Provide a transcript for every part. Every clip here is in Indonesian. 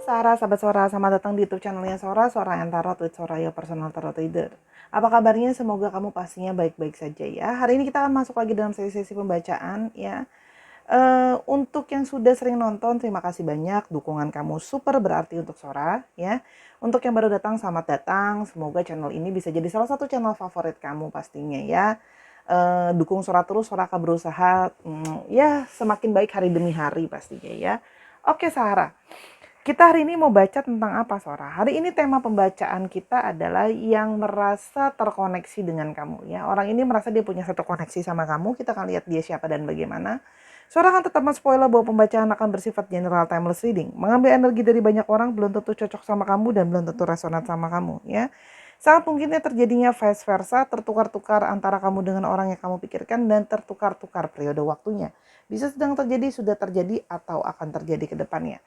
Sarah, sahabat Sora, selamat datang di YouTube channelnya Sora, Sora and Tarot with Sora, your personal tarot reader. Apa kabarnya? Semoga kamu pastinya baik-baik saja ya. Hari ini kita akan masuk lagi dalam sesi-sesi pembacaan ya. Untuk yang sudah sering nonton, terima kasih banyak. Dukungan kamu super berarti untuk Sora ya. Untuk yang baru datang, selamat datang. Semoga channel ini bisa jadi salah satu channel favorit kamu pastinya ya. Dukung Sora terus, Sora akan berusaha ya semakin baik hari demi hari pastinya ya. Oke Sarah. Kita hari ini mau baca tentang apa, Sora? Hari ini tema pembacaan kita adalah yang merasa terkoneksi dengan kamu. Ya, orang ini merasa dia punya satu koneksi sama kamu. Kita akan lihat dia siapa dan bagaimana. Sora akan tetap men-spoiler bahwa pembacaan akan bersifat general timeless reading. Mengambil energi dari banyak orang belum tentu cocok sama kamu dan belum tentu resonat sama kamu. Ya, sangat mungkinnya terjadinya vice versa, tertukar-tukar antara kamu dengan orang yang kamu pikirkan dan tertukar-tukar periode waktunya. Bisa sedang terjadi, sudah terjadi, atau akan terjadi ke depannya.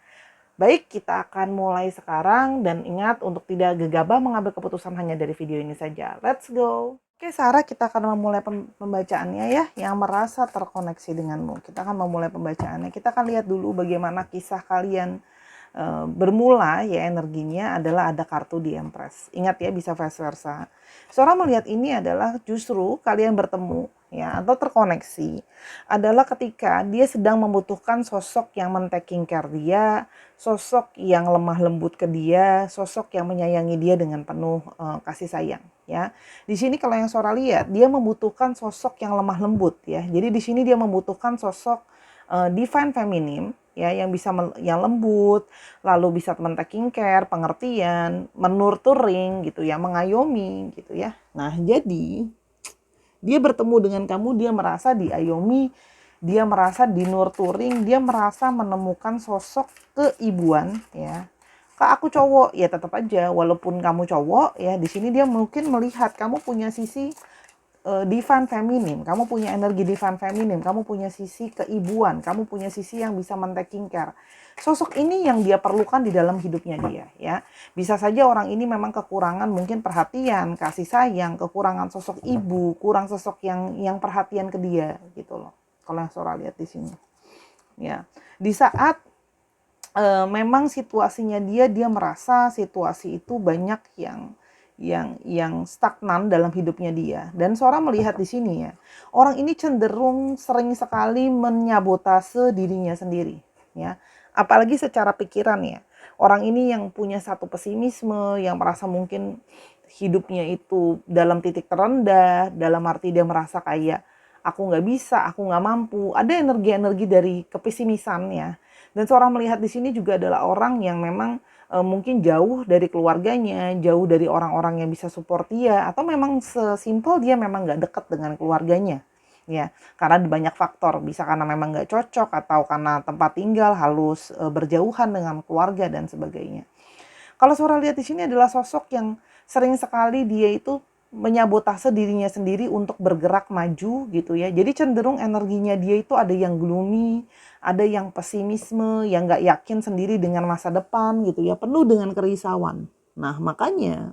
Baik, kita akan mulai sekarang dan ingat untuk tidak gegabah mengambil keputusan hanya dari video ini saja. Let's go! Oke Sarah, kita akan memulai pembacaannya ya, yang merasa terkoneksi denganmu. Kita akan memulai pembacaannya. Kita akan lihat dulu bagaimana kisah kalian bermula ya, energinya adalah ada kartu di Empress. Ingat ya, bisa vice versa. Sora melihat ini adalah justru kalian bertemu ya atau terkoneksi adalah ketika dia sedang membutuhkan sosok yang men-taking care dia, sosok yang lemah lembut ke dia, sosok yang menyayangi dia dengan penuh kasih sayang ya. Di sini kalau yang Sora lihat, dia membutuhkan sosok yang lemah lembut ya. Jadi di sini dia membutuhkan sosok divine feminine ya, yang bisa yang lembut, lalu bisa men-taking care, pengertian, menurturing gitu ya, mengayomi gitu ya. Nah, jadi dia bertemu dengan kamu, dia merasa diayomi, dia merasa dinurturing, dia merasa menemukan sosok keibuan ya. Kak aku cowok, ya tetap aja walaupun kamu cowok ya, di sini dia mungkin melihat kamu punya sisi divine feminim, kamu punya energi divine feminim, kamu punya sisi keibuan, kamu punya sisi yang bisa men-taking care. Sosok ini yang dia perlukan di dalam hidupnya dia ya. Bisa saja orang ini memang kekurangan mungkin perhatian, kasih sayang, kekurangan sosok ibu, kurang sosok yang perhatian ke dia gitu loh. Kalau yang Sora lihat di sini. Ya. Di saat memang situasinya dia merasa situasi itu banyak yang stagnan dalam hidupnya dia. Dan Sora melihat di sini ya, orang ini cenderung sering sekali menyabotase dirinya sendiri ya. Apalagi secara pikiran ya. Orang ini yang punya satu pesimisme, yang merasa mungkin hidupnya itu dalam titik terendah, dalam arti dia merasa kayak aku nggak bisa, aku nggak mampu. Ada energi-energi dari kepesimisan ya. Dan seorang melihat di sini juga adalah orang yang memang mungkin jauh dari keluarganya, jauh dari orang-orang yang bisa support dia, atau memang sesimpel dia memang nggak dekat dengan keluarganya, ya. Karena banyak faktor, bisa karena memang nggak cocok, atau karena tempat tinggal harus berjauhan dengan keluarga dan sebagainya. Kalau Sora lihat di sini adalah sosok yang sering sekali dia itu menyabotase dirinya sendiri untuk bergerak maju gitu ya. Jadi cenderung energinya dia itu ada yang gloomy, ada yang pesimisme, yang nggak yakin sendiri dengan masa depan gitu ya, penuh dengan kerisauan. Nah makanya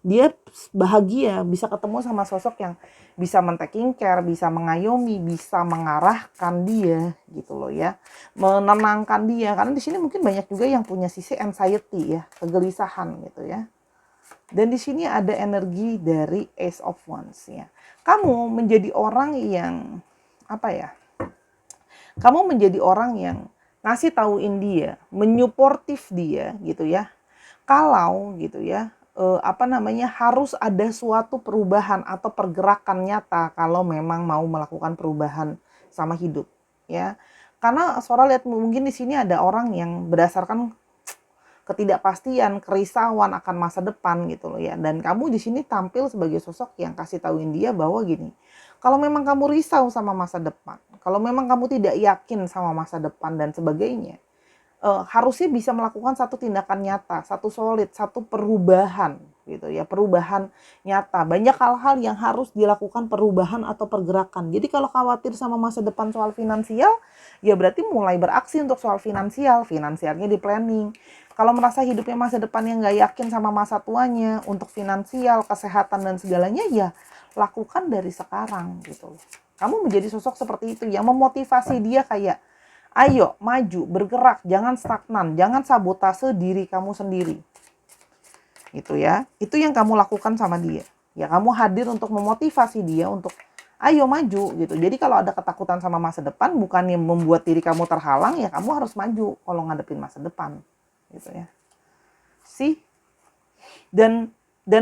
dia bahagia bisa ketemu sama sosok yang bisa men-taking care, bisa mengayomi, bisa mengarahkan dia gitu loh ya, menenangkan dia. Karena di sini mungkin banyak juga yang punya sisi anxiety ya, kegelisahan gitu ya. Dan di sini ada energi dari Ace of Wands ya. Kamu menjadi orang yang apa ya? Kamu menjadi orang yang ngasih tauin dia, menyuportif dia gitu ya. Kalau gitu ya, harus ada suatu perubahan atau pergerakan nyata kalau memang mau melakukan perubahan sama hidup ya. Karena Sora lihat mungkin di sini ada orang yang berdasarkan ketidakpastian, kerisauan akan masa depan gitu loh ya. Dan kamu di sini tampil sebagai sosok yang kasih tauin dia bahwa gini, kalau memang kamu risau sama masa depan, kalau memang kamu tidak yakin sama masa depan dan sebagainya, harusnya bisa melakukan satu tindakan nyata, satu solid, satu perubahan gitu ya, perubahan nyata. Banyak hal-hal yang harus dilakukan perubahan atau pergerakan. Jadi kalau khawatir sama masa depan soal finansial, ya berarti mulai beraksi untuk soal finansial, finansialnya di planning. Kalau merasa hidupnya masa depannya nggak yakin sama masa tuanya, untuk finansial, kesehatan dan segalanya, ya lakukan dari sekarang gitu. Kamu menjadi sosok seperti itu yang memotivasi dia kayak, Ayo maju, bergerak, jangan stagnan, jangan sabotase diri kamu sendiri. Gitu ya. Itu yang kamu lakukan sama dia. Ya, kamu hadir untuk memotivasi dia untuk ayo maju gitu. Jadi kalau ada ketakutan sama masa depan, bukannya membuat diri kamu terhalang, ya kamu harus maju kalau ngadepin masa depan. Gitu ya. Sih. Dan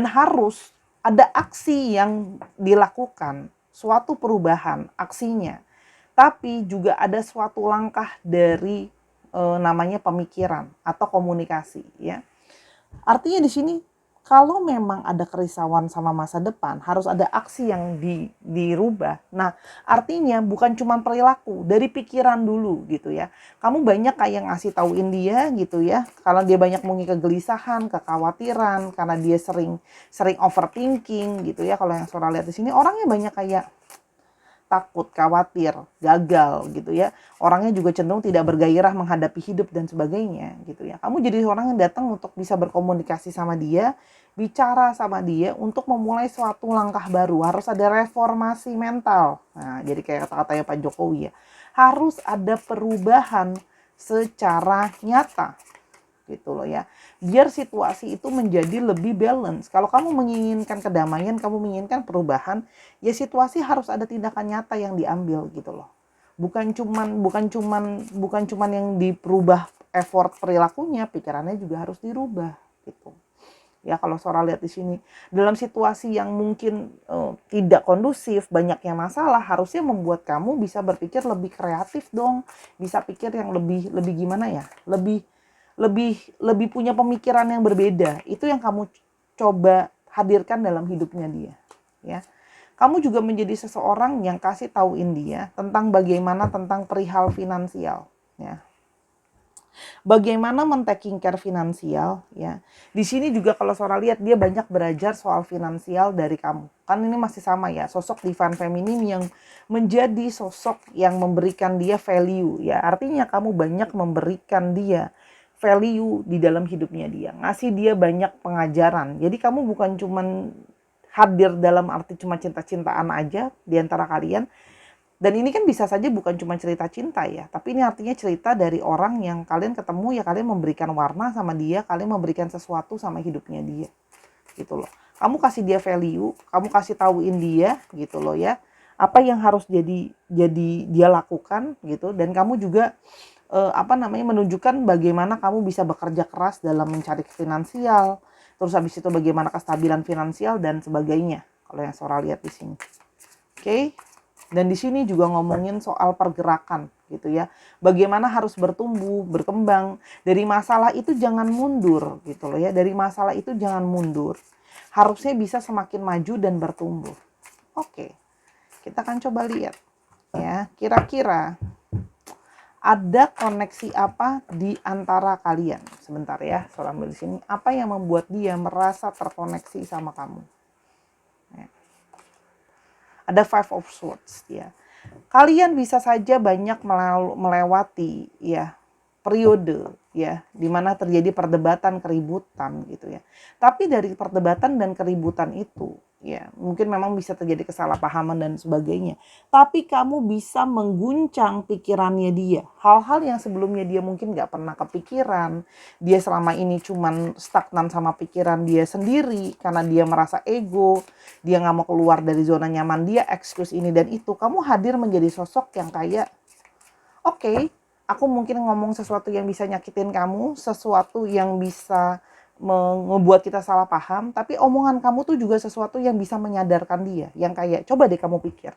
harus ada aksi yang dilakukan, suatu perubahan aksinya. Tapi juga ada suatu langkah dari namanya pemikiran atau komunikasi ya. Artinya di sini kalau memang ada kerisauan sama masa depan, harus ada aksi yang dirubah. Nah, artinya bukan cuma perilaku, dari pikiran dulu gitu ya. Kamu banyak kayak ngasih tauin dia gitu ya. Kalau dia banyak mungkin kegelisahan, kekhawatiran, karena dia sering overthinking gitu ya. Kalau yang Sora lihat di sini, orangnya banyak kayak takut, khawatir, gagal gitu ya. Orangnya juga cenderung tidak bergairah menghadapi hidup dan sebagainya gitu ya. Kamu jadi orang yang datang untuk bisa berkomunikasi sama dia, bicara sama dia untuk memulai suatu langkah baru. Harus ada reformasi mental. Nah, jadi kayak kata-katanya Pak Jokowi ya. Harus ada perubahan secara nyata gitu loh ya. Biar situasi itu menjadi lebih balance. Kalau kamu menginginkan kedamaian, kamu menginginkan perubahan, ya situasi harus ada tindakan nyata yang diambil gitu loh. Bukan cuman yang diperubah effort perilakunya, pikirannya juga harus dirubah gitu. Ya kalau Sora lihat di sini dalam situasi yang mungkin tidak kondusif, banyaknya masalah, harusnya membuat kamu bisa berpikir lebih kreatif dong, bisa pikir yang lebih gimana ya, lebih punya pemikiran yang berbeda. Itu yang kamu coba hadirkan dalam hidupnya dia ya. Kamu juga menjadi seseorang yang kasih tauin dia tentang bagaimana tentang perihal finansial ya. Bagaimana men-taking care finansial ya. Di sini juga kalau Sora lihat dia banyak belajar soal finansial dari kamu. Kan ini masih sama ya, sosok divine feminine yang menjadi sosok yang memberikan dia value ya. Artinya kamu banyak memberikan dia value di dalam hidupnya dia. Ngasih dia banyak pengajaran. Jadi kamu bukan cuman hadir dalam arti cuma cinta-cintaan aja di antara kalian. Dan ini kan bisa saja bukan cuma cerita cinta ya, tapi ini artinya cerita dari orang yang kalian ketemu ya, kalian memberikan warna sama dia, kalian memberikan sesuatu sama hidupnya dia. Gitu loh. Kamu kasih dia value, kamu kasih tauin dia gitu loh ya. Apa yang harus jadi dia lakukan gitu, dan kamu juga menunjukkan bagaimana kamu bisa bekerja keras dalam mencari finansial, terus habis itu bagaimana kestabilan finansial dan sebagainya. Kalau yang Sora lihat di sini. Oke. Dan di sini juga ngomongin soal pergerakan gitu ya. Bagaimana harus bertumbuh, berkembang. Dari masalah itu jangan mundur gitu loh ya. Dari masalah itu jangan mundur. Harusnya bisa semakin maju dan bertumbuh. Oke. Kita akan coba lihat ya. Kira-kira ada koneksi apa di antara kalian? Sebentar ya, Sora ambil di sini. Apa yang membuat dia merasa terkoneksi sama kamu? Ada Five of Swords ya. Kalian bisa saja banyak melewati ya periode ya di mana terjadi perdebatan, keributan gitu ya. Tapi dari perdebatan dan keributan itu ya, mungkin memang bisa terjadi kesalahpahaman dan sebagainya. Tapi kamu bisa mengguncang pikirannya dia. Hal-hal yang sebelumnya dia mungkin gak pernah kepikiran. Dia selama ini cuman stagnan sama pikiran dia sendiri karena dia merasa ego. Dia gak mau keluar dari zona nyaman dia, excuse ini dan itu. Kamu hadir menjadi sosok yang kayak, oke, aku mungkin ngomong sesuatu yang bisa nyakitin kamu, sesuatu yang bisa membuat kita salah paham, tapi omongan kamu tuh juga sesuatu yang bisa menyadarkan dia, yang kayak coba deh kamu pikir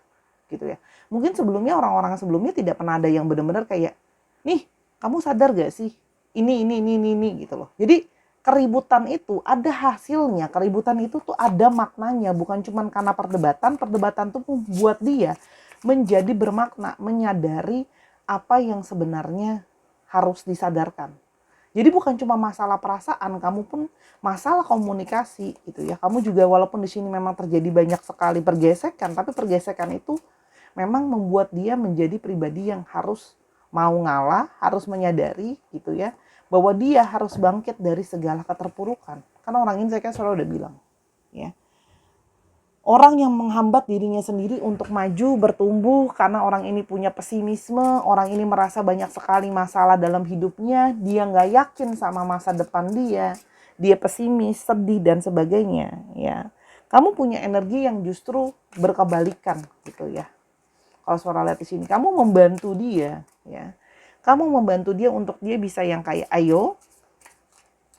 gitu ya. Mungkin sebelumnya orang-orang sebelumnya tidak pernah ada yang benar-benar kayak, nih kamu sadar gak sih ini gitu loh. Jadi keributan itu ada hasilnya, keributan itu tuh ada maknanya, bukan cuma karena perdebatan tuh membuat dia menjadi bermakna, menyadari apa yang sebenarnya harus disadarkan. Jadi bukan cuma masalah perasaan, kamu pun masalah komunikasi gitu ya. Kamu juga walaupun di sini memang terjadi banyak sekali pergesekan, tapi pergesekan itu memang membuat dia menjadi pribadi yang harus mau ngalah, harus menyadari gitu ya, bahwa dia harus bangkit dari segala keterpurukan. Karena orang ini saya kan selalu udah bilang, ya. orang yang menghambat dirinya sendiri untuk maju, bertumbuh, karena orang ini punya pesimisme, orang ini merasa banyak sekali masalah dalam hidupnya, dia nggak yakin sama masa depan dia pesimis, sedih, dan sebagainya. Ya, kamu punya energi yang justru berkebalikan gitu ya. Kalau suara lihat di sini, kamu membantu dia, ya. Kamu membantu dia untuk dia bisa yang kayak, ayo,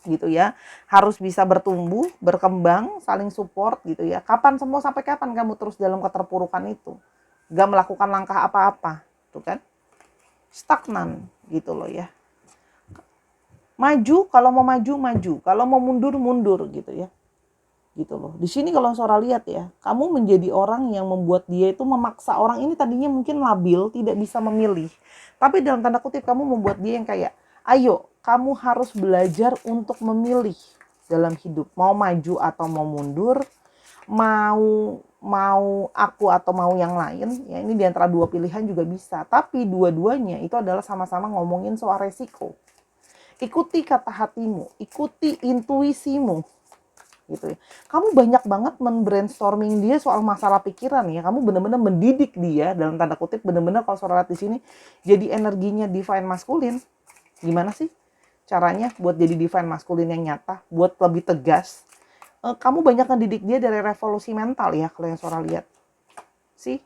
gitu ya, harus bisa bertumbuh, berkembang, saling support gitu ya. Sampai kapan kamu terus dalam keterpurukan itu, gak melakukan langkah apa-apa, tuh kan, stagnan gitu loh ya. Maju, kalau mau maju maju, kalau mau mundur mundur gitu ya, gitu loh. Di sini kalau Sora lihat ya, kamu menjadi orang yang membuat dia itu memaksa. Orang ini tadinya mungkin labil, tidak bisa memilih, tapi dalam tanda kutip kamu membuat dia yang kayak, ayo kamu harus belajar untuk memilih dalam hidup, mau maju atau mau mundur, mau mau aku atau mau yang lain ya. Ini diantara dua pilihan juga bisa, tapi dua-duanya itu adalah sama-sama ngomongin soal resiko. Ikuti kata hatimu, ikuti intuisimu gitu ya. Kamu banyak banget men-brainstorming dia soal masalah pikiran ya. Kamu benar-benar mendidik dia dalam tanda kutip, benar-benar kalau Sora lihat di sini jadi energinya divine maskulin. Gimana sih caranya buat jadi divine maskulin yang nyata, buat lebih tegas? Kamu banyak ngedidik dia dari revolusi mental ya, kalau yang Sora lihat sih.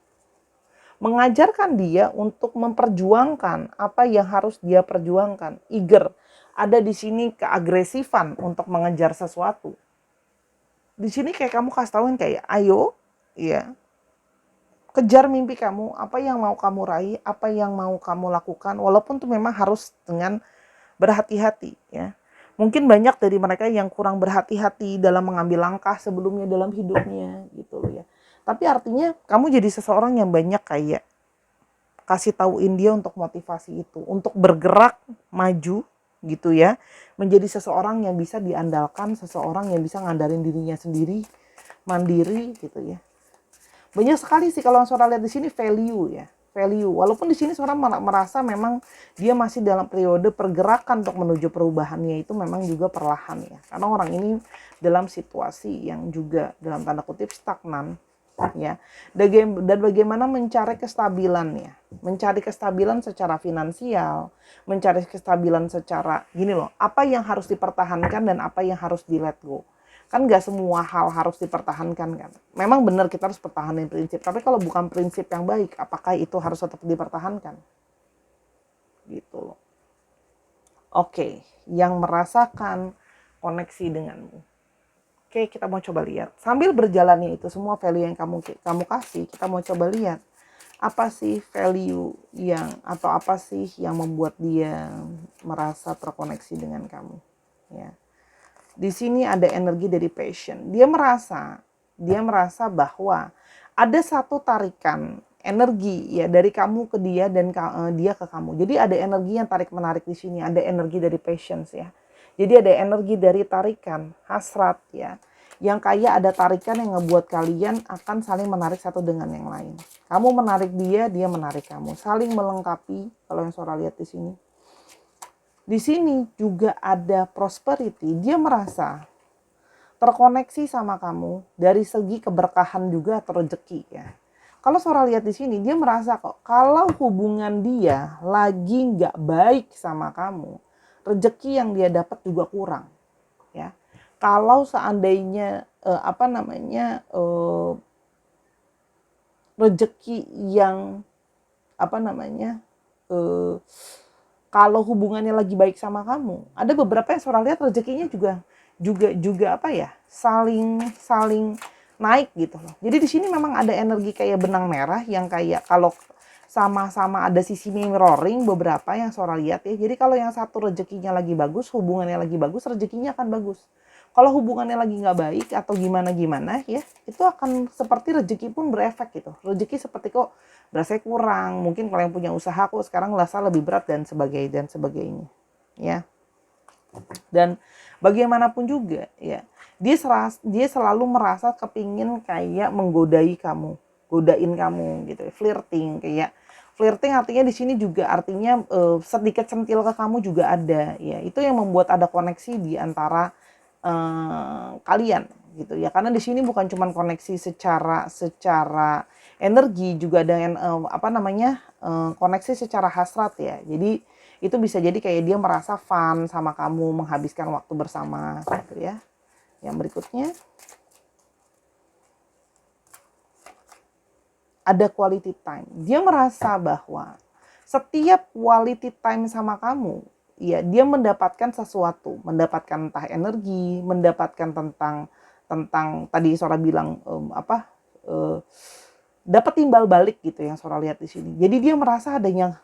Mengajarkan dia untuk memperjuangkan apa yang harus dia perjuangkan. Eager. Ada di sini keagresifan untuk mengejar sesuatu. Di sini kayak kamu kasih tauin kayak, ayo, ya, kejar mimpi kamu, apa yang mau kamu raih, apa yang mau kamu lakukan, walaupun itu memang harus dengan berhati-hati, ya. Mungkin banyak dari mereka yang kurang berhati-hati dalam mengambil langkah sebelumnya dalam hidupnya, gitu loh ya. Tapi artinya kamu jadi seseorang yang banyak kayak kasih tauin dia untuk motivasi itu, untuk bergerak maju gitu ya, menjadi seseorang yang bisa diandalkan, seseorang yang bisa ngandarin dirinya sendiri, mandiri gitu ya. Banyak sekali sih kalau Sora lihat di sini value ya, value. Walaupun di sini seorang merasa memang dia masih dalam periode pergerakan untuk menuju perubahannya, itu memang juga perlahan ya. Karena orang ini dalam situasi yang juga dalam tanda kutip stagnan ya. Dan bagaimana mencari kestabilan ya, mencari kestabilan secara finansial, mencari kestabilan secara gini loh, apa yang harus dipertahankan dan apa yang harus di let go. Kan gak semua hal harus dipertahankan kan. Memang benar kita harus pertahanin prinsip, tapi kalau bukan prinsip yang baik, apakah itu harus tetap dipertahankan? Gitu loh. Oke, yang merasakan koneksi denganmu. Oke, kita mau coba lihat. Sambil berjalannya itu semua value yang kamu kasih, kita mau coba lihat apa sih value yang atau apa sih yang membuat dia merasa terkoneksi dengan kamu. Ya. Di sini ada energi dari passion. Dia merasa bahwa ada satu tarikan energi ya dari kamu ke dia dan dia ke kamu. Jadi ada energi yang tarik menarik di sini, ada energi dari passions ya. Jadi ada energi dari tarikan, hasrat ya. Yang kayak ada tarikan yang ngebuat kalian akan saling menarik satu dengan yang lain. Kamu menarik dia, dia menarik kamu. Saling melengkapi kalau yang Sora lihat di sini. Di sini juga ada prosperity. Dia merasa terkoneksi sama kamu dari segi keberkahan juga atau rezeki ya. Kalau Sora lihat di sini, dia merasa kok kalau hubungan dia lagi nggak baik sama kamu, rezeki yang dia dapat juga kurang, ya. Kalau seandainya rezeki yang kalau hubungannya lagi baik sama kamu, ada beberapa yang Sora lihat rezekinya juga saling naik gitu loh. Jadi di sini memang ada energi kayak benang merah yang kayak kalau sama-sama ada sisi mirroring beberapa yang Sora lihat ya. Jadi kalau yang satu rezekinya lagi bagus, hubungannya lagi bagus, rezekinya akan bagus. Kalau hubungannya lagi nggak baik atau gimana ya, itu akan seperti rezeki pun berefek gitu. Rezeki seperti kok berasa kurang. Mungkin kalau yang punya usaha kok sekarang merasa lebih berat dan sebagainya. Ya. Dan bagaimanapun juga ya, dia selalu merasa kepingin kayak godain kamu gitu, flirting artinya di sini juga artinya sedikit centil ke kamu juga ada ya. Itu yang membuat ada koneksi di antara kalian gitu ya. Karena di sini bukan cuma koneksi secara energi, juga ada koneksi secara hasrat ya. Jadi itu bisa jadi kayak dia merasa fun sama kamu, menghabiskan waktu bersama gitu ya. Yang berikutnya ada quality time. Dia merasa bahwa setiap quality time sama kamu, ya dia mendapatkan sesuatu, mendapatkan entah energi, mendapatkan tentang tadi Sora bilang dapat timbal balik gitu yang Sora lihat di sini. Jadi dia merasa adanya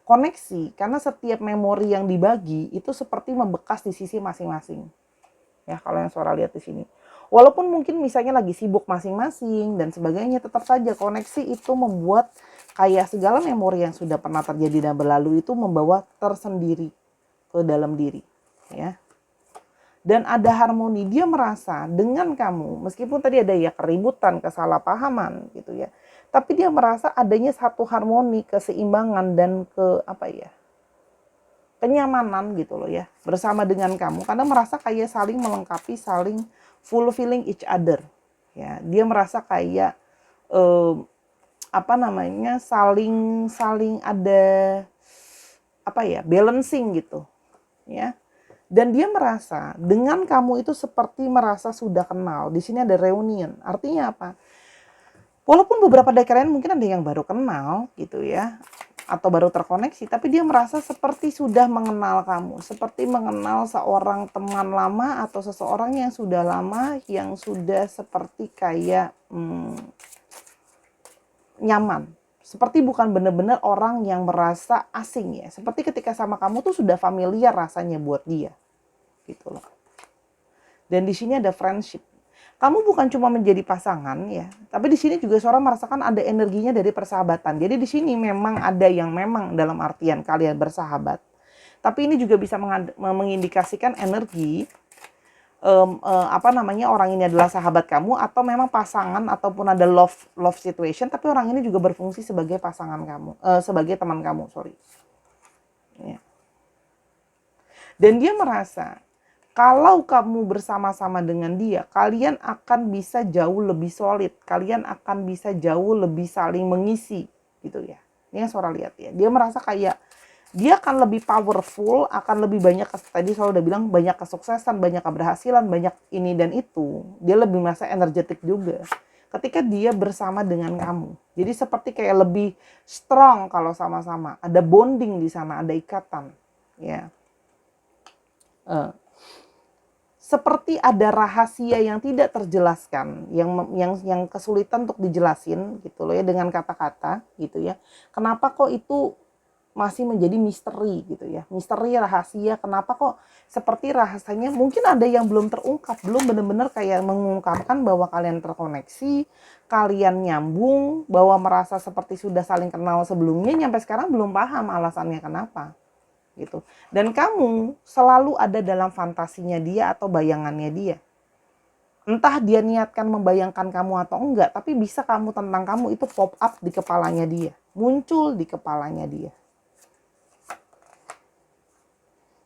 koneksi karena setiap memori yang dibagi itu seperti membekas di sisi masing-masing. Ya, kalau yang Sora lihat di sini. Walaupun mungkin misalnya lagi sibuk masing-masing dan sebagainya, tetap saja koneksi itu membuat kayak segala memori yang sudah pernah terjadi dan berlalu itu membawa tersendiri ke dalam diri, ya. Dan ada harmoni, dia merasa dengan kamu, meskipun tadi ada ya keributan, kesalahpahaman gitu ya. Tapi dia merasa adanya satu harmoni, keseimbangan dan kenyamanan gitu loh ya bersama dengan kamu, karena merasa kayak saling melengkapi, saling fulfilling each other ya. Dia merasa kayak saling ada balancing gitu ya. Dan dia merasa dengan kamu itu seperti merasa sudah kenal. Di sini ada reunion, artinya apa? Walaupun beberapa dari kalian mungkin ada yang baru kenal gitu ya, atau baru terkoneksi, tapi dia merasa seperti sudah mengenal kamu, seperti mengenal seorang teman lama atau seseorang yang sudah lama, yang sudah seperti kayak nyaman. Seperti bukan benar-benar orang yang merasa asing ya. Seperti ketika sama kamu tuh sudah familiar rasanya buat dia. Gitu loh. Dan di sini ada friendship. Kamu bukan cuma menjadi pasangan ya, tapi di sini juga Sora merasakan ada energinya dari persahabatan. Jadi di sini memang ada yang memang dalam artian kalian bersahabat. Tapi ini juga bisa mengindikasikan energi orang ini adalah sahabat kamu, atau memang pasangan, ataupun ada love situation, tapi orang ini juga berfungsi sebagai pasangan kamu, sebagai teman kamu, ya. Dan dia merasa kalau kamu bersama-sama dengan dia, kalian akan bisa jauh lebih solid. Kalian akan bisa jauh lebih saling mengisi. Gitu ya. Ini yang Sora lihat ya. Dia merasa kayak dia akan lebih powerful, akan lebih banyak, tadi Sora udah bilang, banyak kesuksesan, banyak keberhasilan, banyak ini dan itu. Dia lebih merasa energetik juga ketika dia bersama dengan kamu. Jadi seperti kayak lebih strong kalau sama-sama. Ada bonding di sana, ada ikatan. Ya. Seperti ada rahasia yang tidak terjelaskan, yang kesulitan untuk dijelasin gitu loh ya dengan kata-kata gitu ya. Kenapa kok itu masih menjadi misteri gitu ya. Misteri, rahasia, kenapa kok seperti rahasianya mungkin ada yang belum terungkap, belum benar-benar kayak mengungkapkan bahwa kalian terkoneksi, kalian nyambung, bahwa merasa seperti sudah saling kenal sebelumnya, nyampe sekarang belum paham alasannya kenapa. Gitu. Dan kamu selalu ada dalam fantasinya dia atau bayangannya dia. Entah dia niatkan membayangkan kamu atau enggak, tapi bisa tentang kamu itu pop up di kepalanya dia, muncul di kepalanya dia.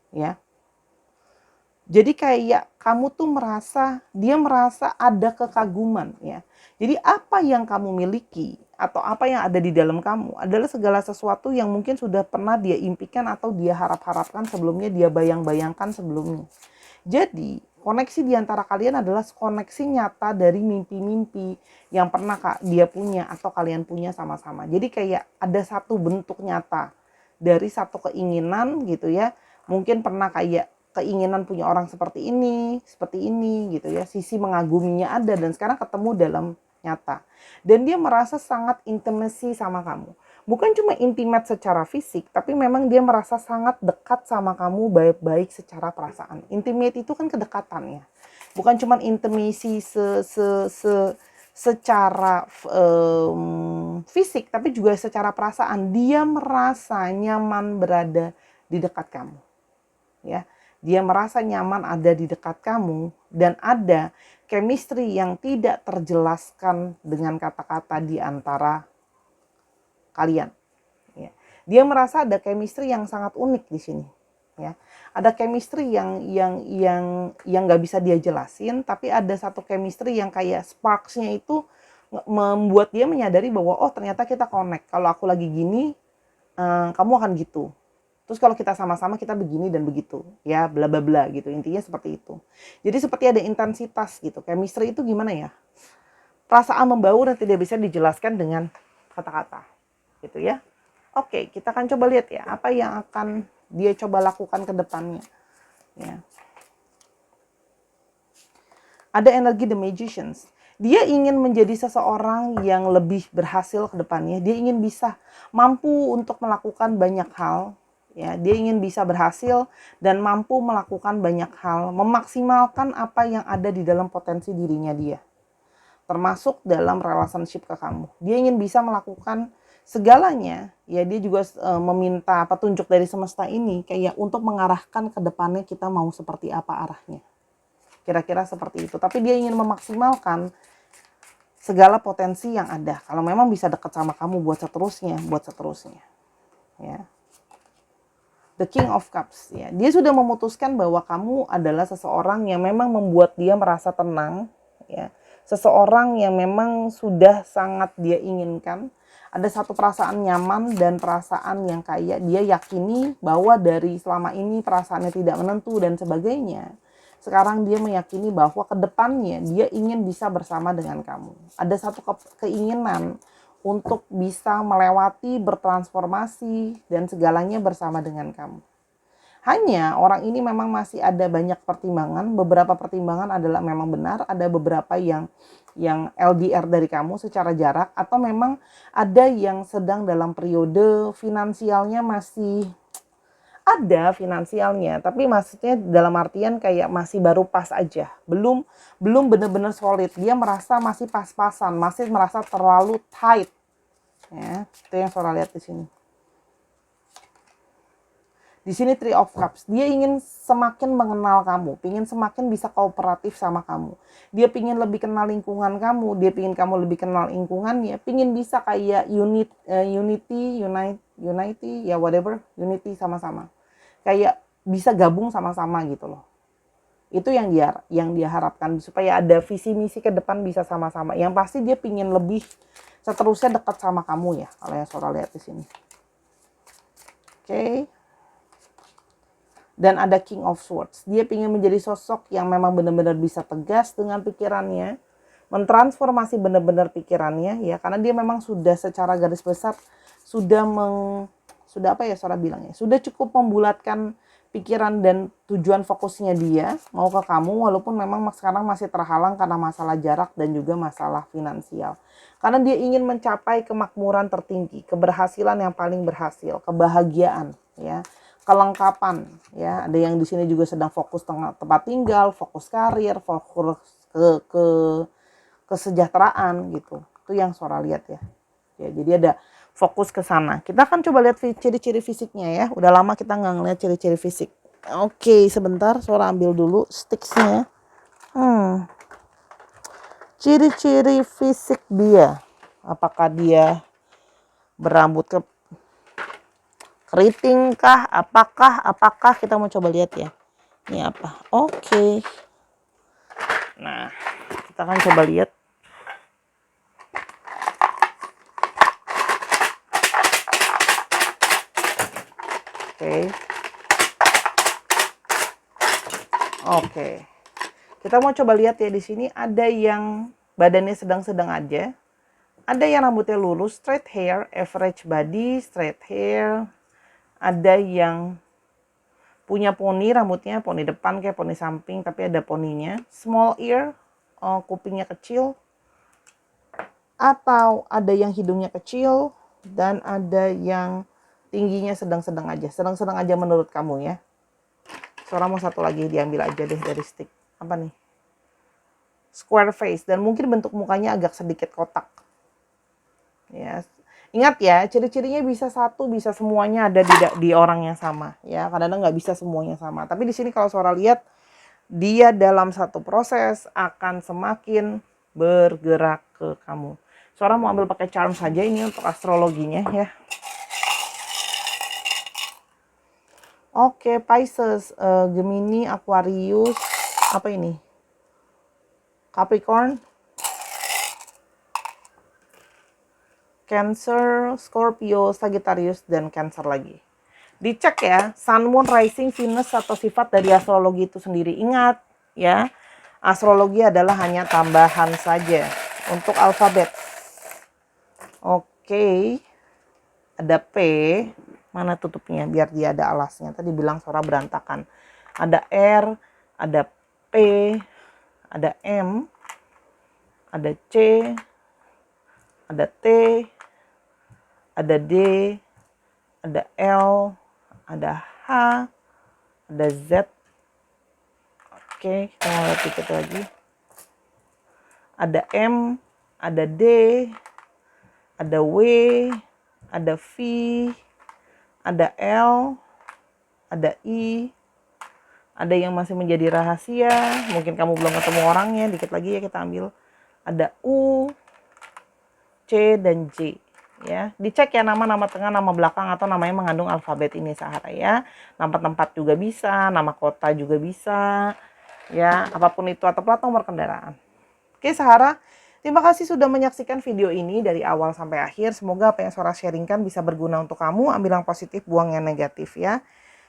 Ya. Jadi kayak kamu tuh dia merasa ada kekaguman ya. Jadi apa yang kamu miliki atau apa yang ada di dalam kamu adalah segala sesuatu yang mungkin sudah pernah dia impikan atau dia harap-harapkan sebelumnya, dia bayang-bayangkan sebelumnya. Jadi koneksi di antara kalian adalah koneksi nyata dari mimpi-mimpi yang pernah dia punya atau kalian punya sama-sama. Jadi kayak ada satu bentuk nyata dari satu keinginan gitu ya. Mungkin pernah kayak keinginan punya orang seperti ini gitu ya. Sisi mengaguminya ada dan sekarang ketemu dalam nyata. Dan dia merasa sangat intimacy sama kamu. Bukan cuma intimate secara fisik, tapi memang dia merasa sangat dekat sama kamu baik-baik secara perasaan. Intimate itu kan kedekatan ya. Bukan cuma intimacy secara fisik, tapi juga secara perasaan. Dia merasa nyaman berada di dekat kamu. Ya. Dia merasa nyaman ada di dekat kamu dan ada chemistry yang tidak terjelaskan dengan kata-kata di antara kalian. Ya. Dia merasa ada chemistry yang sangat unik di sini. ya. Ada chemistry yang nggak bisa dia jelasin, tapi ada satu chemistry yang kayak sparks-nya itu membuat dia menyadari bahwa oh ternyata kita connect. Kalau aku lagi gini, kamu akan gitu. Terus kalau kita sama-sama kita begini dan begitu, ya bla bla bla gitu. Intinya seperti itu. Jadi seperti ada intensitas gitu. Chemistry itu gimana ya? Perasaan membaur yang tidak bisa dijelaskan dengan kata-kata, gitu ya. Oke, kita akan coba lihat ya apa yang akan dia coba lakukan ke depannya. Ya. Ada energi The Magicians. Dia ingin menjadi seseorang yang lebih berhasil ke depannya. Dia ingin bisa mampu untuk melakukan banyak hal. Ya, dia ingin bisa berhasil dan mampu melakukan banyak hal, memaksimalkan apa yang ada di dalam potensi dirinya dia. Termasuk dalam relationship ke kamu. Dia ingin bisa melakukan segalanya. Ya, dia juga meminta petunjuk dari semesta ini kayak untuk mengarahkan ke depannya kita mau seperti apa arahnya. Kira-kira seperti itu. Tapi dia ingin memaksimalkan segala potensi yang ada. Kalau memang bisa dekat sama kamu buat seterusnya. Ya. The King of Cups. Ya. Dia sudah memutuskan bahwa kamu adalah seseorang yang memang membuat dia merasa tenang. Ya. Seseorang yang memang sudah sangat dia inginkan. Ada satu perasaan nyaman dan perasaan yang kayak dia yakini bahwa dari selama ini perasaannya tidak menentu dan sebagainya. Sekarang dia meyakini bahwa ke depannya dia ingin bisa bersama dengan kamu. Ada satu keinginan untuk bisa melewati, bertransformasi, dan segalanya bersama dengan kamu. Hanya orang ini memang masih ada banyak pertimbangan. Beberapa pertimbangan adalah memang benar, ada beberapa yang LDR dari kamu secara jarak, atau memang ada yang sedang dalam periode finansialnya masih ada finansialnya, tapi maksudnya dalam artian kayak masih baru pas aja, belum benar-benar solid. Dia merasa masih pas-pasan, masih merasa terlalu tight. Ya, itu yang Sora lihat di sini. Di sini Three of Cups. Dia ingin semakin mengenal kamu, ingin semakin bisa kooperatif sama kamu. Dia ingin lebih kenal lingkungan kamu, dia ingin kamu lebih kenal lingkungannya, ingin bisa kayak unity, ya whatever, unity sama-sama. Kayak bisa gabung sama-sama gitu loh. Itu yang dia harapkan, supaya ada visi misi ke depan bisa sama-sama. Yang pasti dia ingin lebih seterusnya dekat sama kamu ya, kalau yang Sora lihat di sini. Oke. Dan ada King of Swords. Dia ingin menjadi sosok yang memang benar-benar bisa tegas dengan pikirannya, mentransformasi benar-benar pikirannya ya, karena dia memang sudah secara garis besar sudah apa ya Sora bilang ya, sudah cukup membulatkan pikiran dan tujuan fokusnya dia mau ke kamu, walaupun memang sekarang masih terhalang karena masalah jarak dan juga masalah finansial. Karena dia ingin mencapai kemakmuran tertinggi, keberhasilan yang paling berhasil, kebahagiaan ya, kelengkapan ya. Ada yang di sini juga sedang fokus tempat tinggal, fokus karir, fokus ke kesejahteraan gitu. Itu yang Sora lihat ya. Ya, jadi ada fokus ke sana. Kita akan coba lihat ciri-ciri fisiknya ya. Udah lama kita nggak ngeliat ciri-ciri fisik. Oke, sebentar Sora ambil dulu sticksnya. Ciri-ciri fisik dia. Apakah dia berambut keriting kah? Apakah kita mau coba lihat ya. Ini apa? Oke. Nah, kita akan coba lihat. Oke. Kita mau coba lihat ya, di sini ada yang badannya sedang-sedang aja. Ada yang rambutnya lurus, straight hair, average body, straight hair. Ada yang punya poni, rambutnya poni depan kayak poni samping, tapi ada poninya. Small ear, kupingnya kecil. Atau ada yang hidungnya kecil, dan ada yang tingginya sedang-sedang aja. Sedang-sedang aja menurut kamu ya. Sora mau satu lagi diambil aja deh dari stick. Apa nih? Square face, dan mungkin bentuk mukanya agak sedikit kotak. Ya, ingat ya, ciri-cirinya bisa satu, bisa semuanya ada di orang yang sama. Ya, kadang-kadang nggak bisa semuanya sama. Tapi di sini kalau Sora lihat, dia dalam satu proses akan semakin bergerak ke kamu. Sora mau ambil pakai charm saja ini untuk astrologinya ya. Oke, Pisces, Gemini, Aquarius, apa ini? Capricorn, Cancer, Scorpio, Sagittarius, dan Cancer lagi. Dicek ya, Sun, Moon, Rising, Venus, atau sifat dari astrologi itu sendiri. Ingat ya, astrologi adalah hanya tambahan saja untuk alfabet. Oke, ada P, mana tutupnya biar dia ada alasnya. Tadi bilang suara berantakan. Ada R, ada P, ada M, ada C, ada T, ada D, ada L, ada H, ada Z. Oke, kita mau lihat dikit lagi. Ada M, ada D, ada W, ada V, ada L, ada I, ada yang masih menjadi rahasia, mungkin kamu belum ketemu orangnya, dikit lagi ya kita ambil. Ada U, C, dan J. Ya, dicek ya nama-nama tengah, nama belakang, atau namanya mengandung alfabet ini Sahara ya. Nama tempat juga bisa, nama kota juga bisa, ya apapun itu, atau plat nomor kendaraan. Oke Sahara, terima kasih sudah menyaksikan video ini dari awal sampai akhir. Semoga apa yang Sora sharingkan bisa berguna untuk kamu. Ambil yang positif, buang yang negatif ya.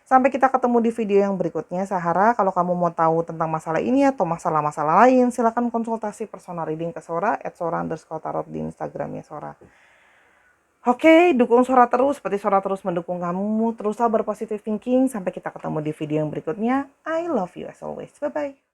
Sampai kita ketemu di video yang berikutnya Sahara. Kalau kamu mau tahu tentang masalah ini atau masalah-masalah lain, silahkan konsultasi personal reading ke Sora @sora_tarot di Instagramnya Sora. Oke, dukung Sora terus seperti Sora terus mendukung kamu. Teruslah berpositif thinking. Sampai kita ketemu di video yang berikutnya. I love you as always. Bye-bye.